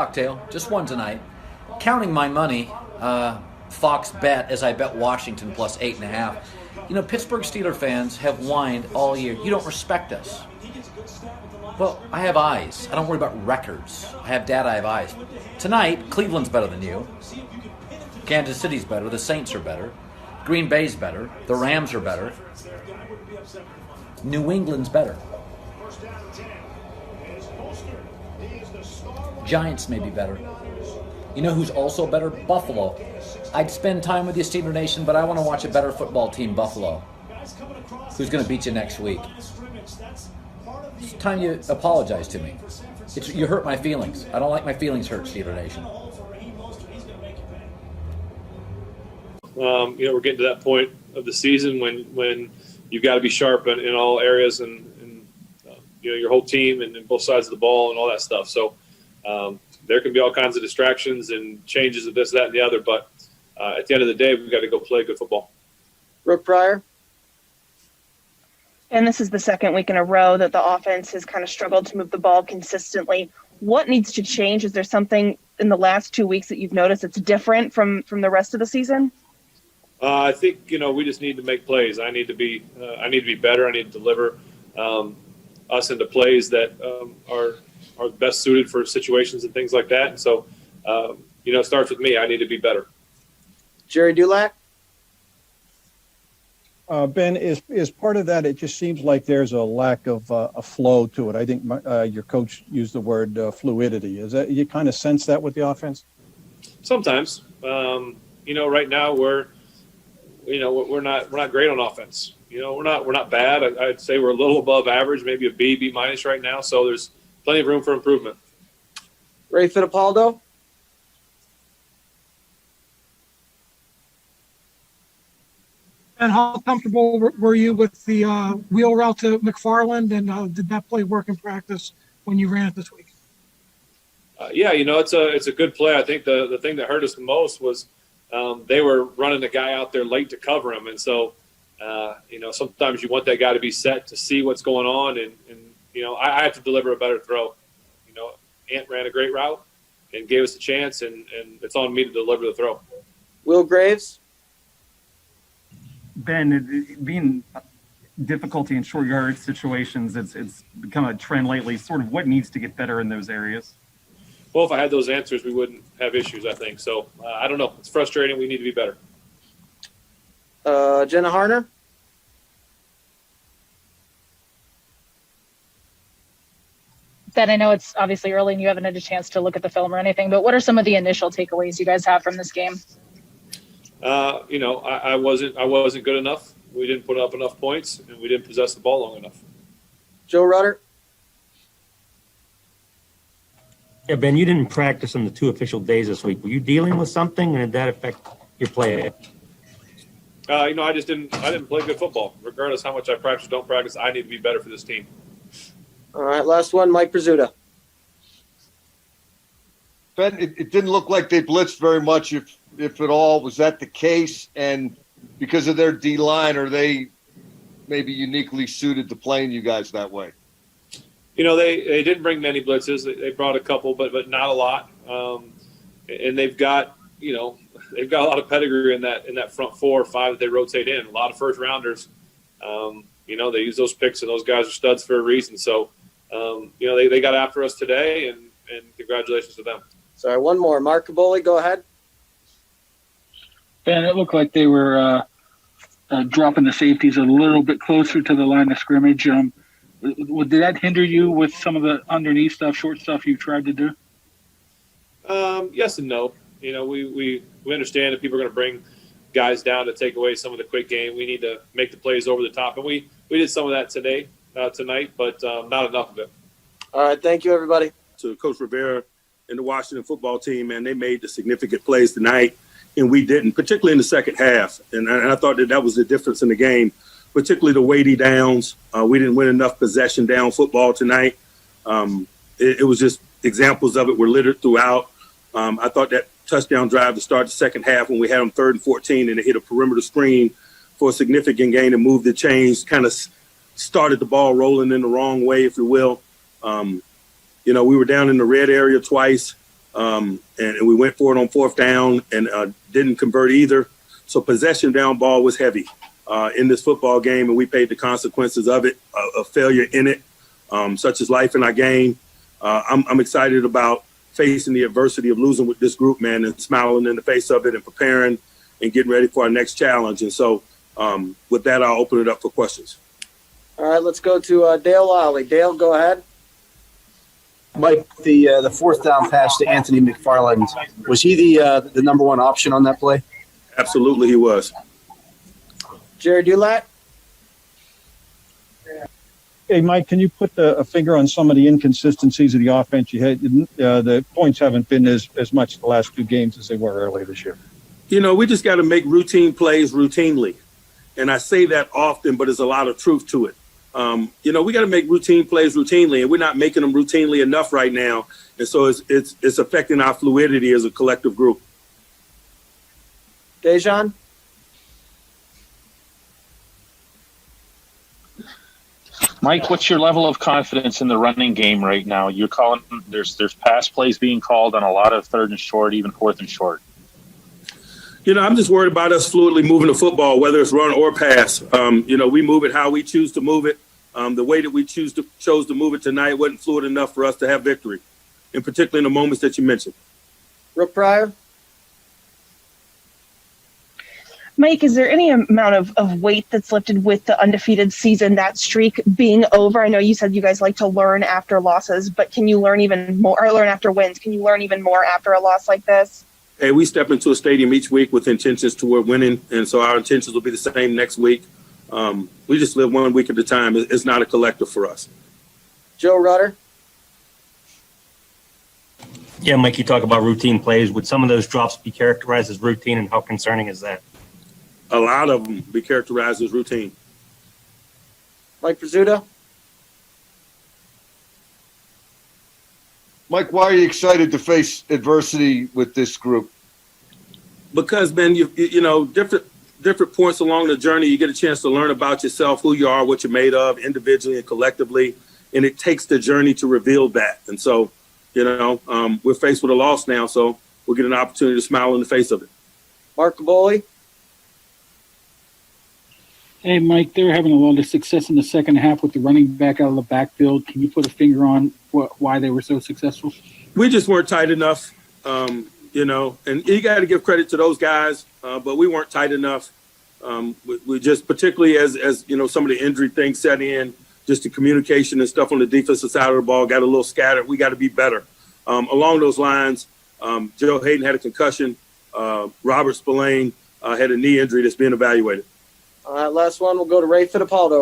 Cocktail, just one tonight. Counting my money, Fox bet as I bet Washington plus 8.5. You know, Pittsburgh Steelers fans have whined all year. You don't respect us. Well, I have eyes. I don't worry about records. I have data, I have eyes. Tonight, Cleveland's better than you. Kansas City's better. The Saints are better. Green Bay's better. The Rams are better. New England's better. Giants may be better. You know who's also better? Buffalo. I'd spend time with you, Steeler Nation, but I want to watch a better football team, Buffalo. Who's going to beat you next week? It's time you apologize to me. You hurt my feelings. I don't like my feelings hurt, Steeler Nation. We're getting to that point of the season when you've got to be sharp in all areas and your whole team and both sides of the ball and all that stuff. So there can be all kinds of distractions and changes of this, that, and the other. But at the end of the day, we've got to go play good football. Brooke Pryor. And this is the second week in a row that the offense has kind of struggled to move the ball consistently. What needs to change? Is there something in the last 2 weeks that you've noticed that's different from the rest of the season? I think, we just need to make plays. I need to be better. I need to deliver us into plays that are best suited for situations and things like that. And so, it starts with me. I need to be better. Jerry Dulac. Ben, is part of that, it just seems like there's a lack of a flow to it. I think your coach used the word fluidity. Is that, you kind of sense that with the offense? Sometimes. Right now we're not great on offense. We're not bad. I'd say we're a little above average, maybe a B minus right now. So there's plenty of room for improvement. Ray Fittipaldo. And how comfortable were you with the wheel route to McFarland, and did that play work in practice when you ran it this week? It's a good play. I think the thing that hurt us the most was they were running the guy out there late to cover him, and so sometimes you want that guy to be set to see what's going on, and I have to deliver a better throw. Ant ran a great route and gave us a chance, and it's on me to deliver the throw. Will Graves. Ben, being difficulty in short yard situations, it's become a trend lately. Sort of what needs to get better in those areas? Well, if I had those answers, we wouldn't have issues, I think. So, I don't know. It's frustrating. We need to be better. Jenna Harner. Ben, I know it's obviously early and you haven't had a chance to look at the film or anything, but what are some of the initial takeaways you guys have from this game? I wasn't good enough. We didn't put up enough points, and we didn't possess the ball long enough. Joe Rutter. Yeah, Ben, you didn't practice on the 2 official days this week. Were you dealing with something, and did that affect your play? I didn't play good football. Regardless how much I practice or don't practice, I need to be better for this team. All right, last one, Mike Pizzuta. Ben, it didn't look like they blitzed very much, if at all. Was that the case? And because of their D-line, are they maybe uniquely suited to playing you guys that way? They didn't bring many blitzes. They brought a couple, but not a lot. And they've got a lot of pedigree in that front 4 or 5 that they rotate in. A lot of first rounders. They use those picks, and those guys are studs for a reason. So, they got after us today, and congratulations to them. Sorry, one more. Mark Caboli, go ahead. Ben, it looked like they were dropping the safeties a little bit closer to the line of scrimmage. Did that hinder you with some of the underneath stuff, short stuff you tried to do? Yes and no. We understand that people are going to bring guys down to take away some of the quick game. We need to make the plays over the top, and we did some of that tonight, but not enough of it. All right, thank you, everybody. To Coach Rivera and the Washington football team, man, they made the significant plays tonight, and we didn't, particularly in the second half. And I thought that was the difference in the game, particularly the weighty downs. We didn't win enough possession down football tonight. It was just examples of it were littered throughout. I thought that touchdown drive to start the second half when we had them 3rd and 14 and they hit a perimeter screen for a significant gain and moved the chains, kind of started the ball rolling in the wrong way, if you will. We were down in the red area twice. and we went for it on fourth down and didn't convert either. So possession down ball was heavy in this football game, and we paid the consequences of it, of failure in it, such as life in our game. I'm excited about facing the adversity of losing with this group, man, and smiling in the face of it and preparing and getting ready for our next challenge. And so with that, I'll open it up for questions. All right, let's go to Dale Lally. Dale, go ahead. Mike, the fourth down pass to Anthony McFarland, was he the number one option on that play? Absolutely, he was. Jerry Dulac. Hey, Mike, can you put a finger on some of the inconsistencies of the offense? You had the points haven't been as much the last two games as they were earlier this year. You know, we just got to make routine plays routinely. And I say that often, but there's a lot of truth to it. You know, we got to make routine plays routinely, and we're not making them routinely enough right now. And so it's affecting our fluidity as a collective group. Dejan. Mike, what's your level of confidence in the running game right now? You're calling there's pass plays being called on a lot of third and short, even fourth and short. You know, I'm just worried about us fluidly moving the football, whether it's run or pass. You know, we move it how we choose to move it. The way that we chose to move it tonight wasn't fluid enough for us to have victory, and particularly in the moments that you mentioned. Brooke Pryor. Mike, is there any amount of weight that's lifted with the undefeated season, that streak being over? I know you said you guys like to learn after losses, but can you learn even more, or learn after wins? Can you learn even more after a loss like this? Hey, we step into a stadium each week with intentions toward winning, and so our intentions will be the same next week. We just live 1 week at a time. It's not a collective for us. Joe Rutter. Yeah, Mike, you talk about routine plays. Would some of those drops be characterized as routine, and how concerning is that? A lot of them be characterized as routine. Mike Pizzuto. Mike, why are you excited to face adversity with this group? Because, Ben, you know, different points along the journey, you get a chance to learn about yourself, who you are, what you're made of, individually and collectively, and it takes the journey to reveal that. And so, you know, we're faced with a loss now, so we'll get an opportunity to smile in the face of it. Mark Caboli. Hey, Mike, they were having a lot of success in the second half with the running back out of the backfield. Can you put a finger on why they were so successful? We just weren't tight enough, you know, and you got to give credit to those guys, but we weren't tight enough. We just, particularly as you know, some of the injury things set in, just the communication and stuff on the defensive side of the ball got a little scattered. We got to be better. Along those lines, Joe Hayden had a concussion. Robert Spillane had a knee injury that's being evaluated. All right, last one. We'll go to Ray Fittipaldo.